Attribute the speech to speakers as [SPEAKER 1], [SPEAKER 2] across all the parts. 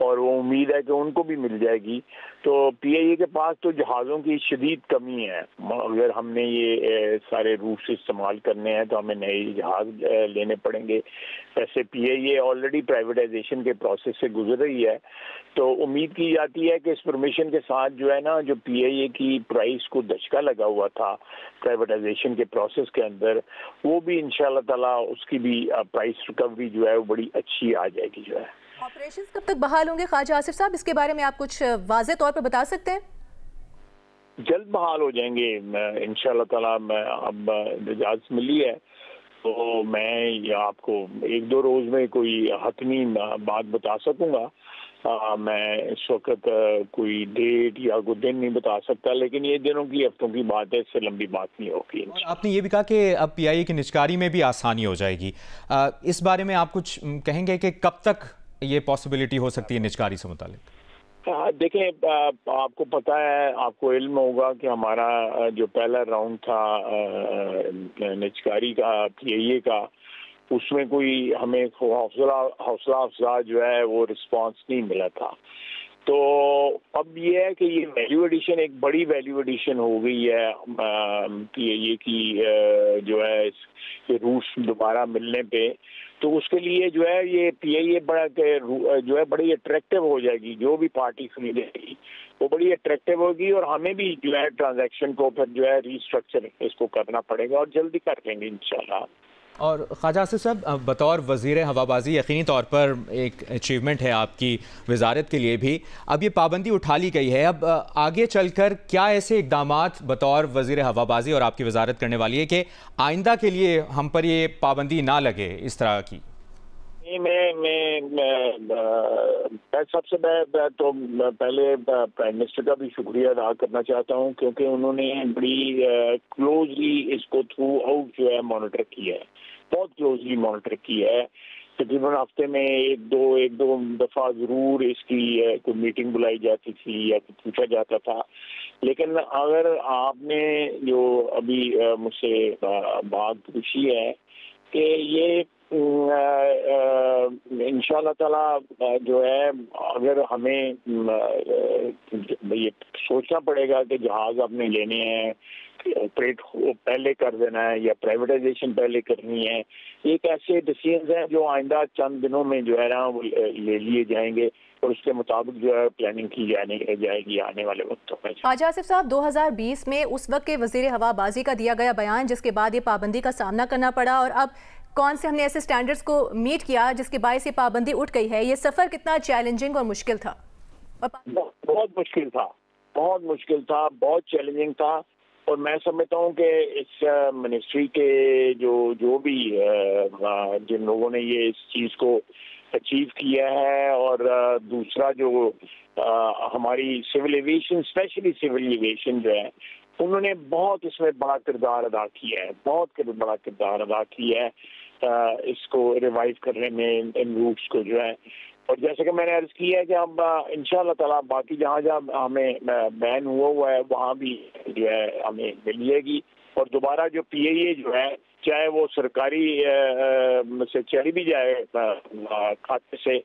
[SPEAKER 1] اور وہ امید ہے کہ ان کو بھی مل جائے گی. تو پی آئی اے کے پاس تو جہازوں کی شدید کمی ہے. اگر ہم نے یہ سارے روٹس استعمال کرنے ہیں تو ہمیں نئے جہاز لینے پڑیں گے. ویسے پی آئی اے آلریڈی پرائیویٹائزیشن کے پروسیس سے گزر رہی ہے, تو امید کی جاتی ہے کہ اس پرمیشن کے ساتھ جو ہے نا, جو پی آئی اے کی پرائس کو دھچکا لگا ہوا تھا پرائیویٹائزیشن کے پروسیس کے اندر, وہ بھی انشاءاللہ تعالیٰ اس کی بھی پرائس ریکوری جو ہے وہ بڑی اچھی آ جائے گی. جو ہے
[SPEAKER 2] آپریشنز کب تک بحال ہوں گے خواجہ آصف صاحب, اس کے بارے میں آپ کچھ واضح طور پر بتا سکتے ہیں؟
[SPEAKER 1] جلد بحال ہو جائیں گے انشاءاللہ تعالیٰ. اب اجازت ملی ہے تو میں آپ کو 1-2 روز میں کوئی حتمی بات بتا سکوں گا. میں اس وقت کوئی ڈیٹ یا کوئی دن نہیں بتا سکتا, لیکن یہ دنوں کی ہفتوں کی بات ہے, اس سے لمبی بات نہیں ہوگی.
[SPEAKER 3] اور آپ نے یہ بھی کہا کہ اب پی آئی اے کی نجکاری میں بھی آسانی ہو جائے گی, اس بارے میں آپ کچھ کہیں گے کہ کب تک یہ پاسبلٹی ہو سکتی ہے نجکاری سے متعلق؟
[SPEAKER 1] دیکھیں, آپ کو پتہ ہے, آپ کو علم ہوگا کہ ہمارا جو پہلا راؤنڈ تھا نجکاری کا پی آئی اے کا, اس میں کوئی ہمیں حوصلہ افزا جو ہے وہ رسپانس نہیں ملا تھا. تو اب یہ ہے کہ یہ ویلیو ایڈیشن ایک بڑی ویلیو ایڈیشن ہو گئی ہے پی آئی اے کی جو ہے روٹس دوبارہ ملنے پہ. تو اس کے لیے جو ہے یہ پی آئی اے بڑا جو ہے بڑی اٹریکٹیو ہو جائے گی. جو بھی پارٹی خریدے گی وہ بڑی اٹریکٹیو ہوگی, اور ہمیں بھی جو ہے ٹرانزیکشن کو پھر جو ہے ریسٹرکچر اس کو کرنا پڑے گا, اور جلدی کر لیں گے انشاءاللہ.
[SPEAKER 3] اور خواجہ آصف صاحب, بطور وزیر ہوابازی یقینی طور پر ایک اچیومنٹ ہے آپ کی وزارت کے لیے بھی. اب یہ پابندی اٹھا لی گئی ہے, اب آگے چل کر کیا ایسے اقدامات بطور وزیر ہوابازی اور آپ کی وزارت کرنے والی ہے کہ آئندہ کے لیے ہم پر یہ پابندی نہ لگے اس طرح کی؟
[SPEAKER 1] میں سب سے تو پہلے پرائم منسٹر کا بھی شکریہ ادا کرنا چاہتا ہوں, کیونکہ انہوں نے بڑی کلوزلی اس کو تھرو آؤٹ جو ہے مانیٹر کیا ہے, بہت کلوزلی مانیٹر کیا ہے. تقریباً ہفتے میں ایک دو دفعہ ضرور اس کی کوئی میٹنگ بلائی جاتی تھی یا پوچھا جاتا تھا. لیکن اگر آپ نے جو ابھی مجھ سے بات پوچھی ہے کہ یہ انشاءاللہ تعالیٰ جو ہے, اگر ہمیں یہ سوچنا پڑے گا کہ جہاز اپنے لینے ہیں, آپریٹ پہلے کر دینا ہے یا پرائیویٹائزیشن پہلے کرنی ہے, ایک ایسے ڈیسیژنز ہیں جو آئندہ چند دنوں میں جو ہے نا وہ لے لیے جائیں گے, اور اس کے مطابق جو ہے پلاننگ کی جائے گی آنے والے وقتوں میں.
[SPEAKER 2] خواجہ آصف صاحب, 2020 میں اس وقت کے وزیر ہوابازی کا دیا گیا بیان, جس کے بعد یہ پابندی کا سامنا کرنا پڑا, اور اب کون سے ہم نے ایسے سٹینڈرڈز کو میٹ کیا جس کے باعث یہ پابندی اٹھ گئی ہے. یہ سفر کتنا چیلنجنگ اور مشکل تھا؟
[SPEAKER 1] بہت مشکل تھا, بہت چیلنجنگ تھا. اور میں سمجھتا ہوں کہ اس منسٹری کے جو بھی جن لوگوں نے یہ اس چیز کو اچیو کیا ہے, اور دوسرا جو ہماری civil aviation, specially civil aviation جو ہے, انہوں نے بہت اس میں بڑا کردار ادا کیا ہے, اس کو ریوائیو کرنے میں, ان روٹس کو جو ہے. اور جیسے کہ میں نے عرض کی ہے کہ اب انشاءاللہ تعالیٰ باقی جہاں ہمیں بین ہوا ہے وہاں بھی جو ہے ہمیں مل جائے گی. اور دوبارہ جو پی آئی اے جو ہے, چاہے وہ سرکاری سے چلی بھی جائے کھاتے سے,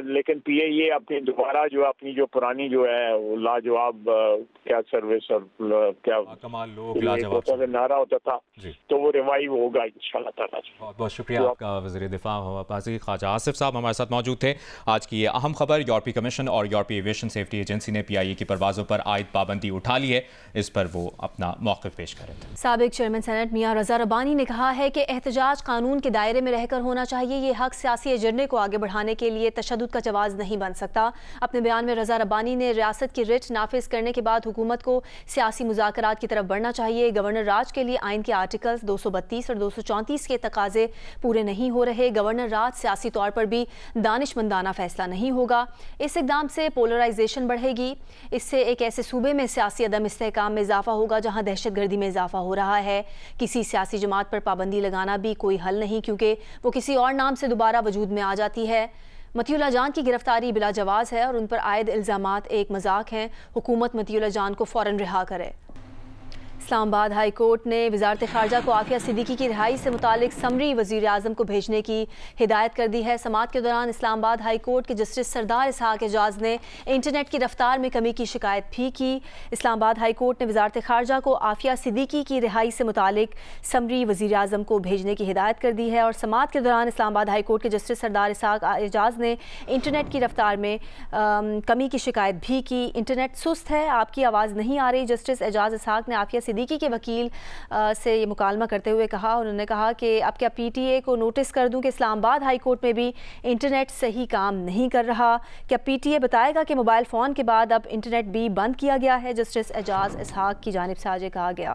[SPEAKER 1] لیکن پی آئی اے اپنی دوبارہ جو اپنی جو پرانی جو ہے وہ لاجواب کیا سروس اور کیا نعرہ ہوتا تھا, تو وہ ریوائیو ہوگا انشاءاللہ تعالیٰ.
[SPEAKER 3] بہت بہت شکریہ آپ کا وزیر دفاع ہوابازی خواجہ آصف صاحب ہمارے ساتھ موجود تھے. آج کی یہ اہم خبر, یورپی کمیشن اور یورپی ایویشن سیفٹی ایجنسی نے پی آئی اے کی پروازوں پر عائد پابندی اٹھا لی ہے, اس پر وہ اپنا موقف پیش کر رہے تھے.
[SPEAKER 4] سابق چیئرمین سینٹ میاں رضا ربانی نے کہا ہے کہ احتجاج قانون کے دائرے میں رہ کر ہونا چاہیے. یہ حق سیاسی ایجنڈے کو آگے بڑھانے کے لیے تشدد کا جواز نہیں بن سکتا. اپنے بیان میں رضا ربانی نے ریاست کی رٹ نافذ کرنے کے بعد حکومت کو سیاسی مذاکرات کی طرف بڑھنا چاہیے. گورنر راج کے لیے آئین کے آرٹیکلز 232 اور 234 کے تقاضے پورے نہیں ہو رہے. گورنر راج سیاسی طور پر بھی دانشمندانہ فیصلہ نہیں ہوگا. اس اقدام سے پولرائزیشن بڑھے گی. اس سے ایک ایسے صوبے میں سیاسی عدم استحکام میں اضافہ ہوگا جہاں دہشت گردی میں اضافہ ہو رہا ہے. کسی سیاسی جماعت پر پابندی لگانا بھی کوئی حل نہیں, کیونکہ وہ کسی اور نام سے دوبارہ وجود میں آ جاتی ہے. مطیع اللہ جان کی گرفتاری بلا جواز ہے اور ان پر عائد الزامات ایک مذاق ہیں. حکومت مطیع اللہ جان کو فوراً رہا کرے. اسلام آباد ہائی کورٹ نے وزارت خارجہ کو عافیہ صدیقی کی رہائی سے متعلق سمری وزیر اعظم کو بھیجنے کی ہدایت کر دی ہے۔ سماعت کے دوران اسلام آباد ہائی کورٹ کے جسٹس سردار اسحاق اعجاز نے انٹرنیٹ کی رفتار میں کمی کی شکایت بھی کی۔ اسلام آباد ہائی کورٹ نے وزارت خارجہ کو عافیہ صدیقی کی رہائی سے متعلق سمری وزیر اعظم کو بھیجنے کی ہدایت کر دی ہے، اور سماعت کے دوران اسلام آباد ہائی کورٹ کے جسٹس سردار اسحاق اعجاز نے انٹرنیٹ کی رفتار میں کمی کی شکایت بھی کی۔ انٹرنیٹ سست ہے، آپ کی آواز نہیں آ رہی۔ جسٹس اعجاز اسحاق نے عافیہ صدیقی کے وکیل سے یہ مکالمہ کرتے ہوئے کہا، انہوں نے کہا کہ اب کیا پی ٹی اے کو نوٹس کر دوں کہ اسلام آباد ہائی کورٹ میں بھی انٹرنیٹ صحیح کام نہیں کر رہا؟ کیا پی ٹی اے بتائے گا کہ موبائل فون کے بعد اب انٹرنیٹ بھی بند کیا گیا ہے؟ جسٹس اعجاز اسحاق کی جانب سے آج کہا گیا۔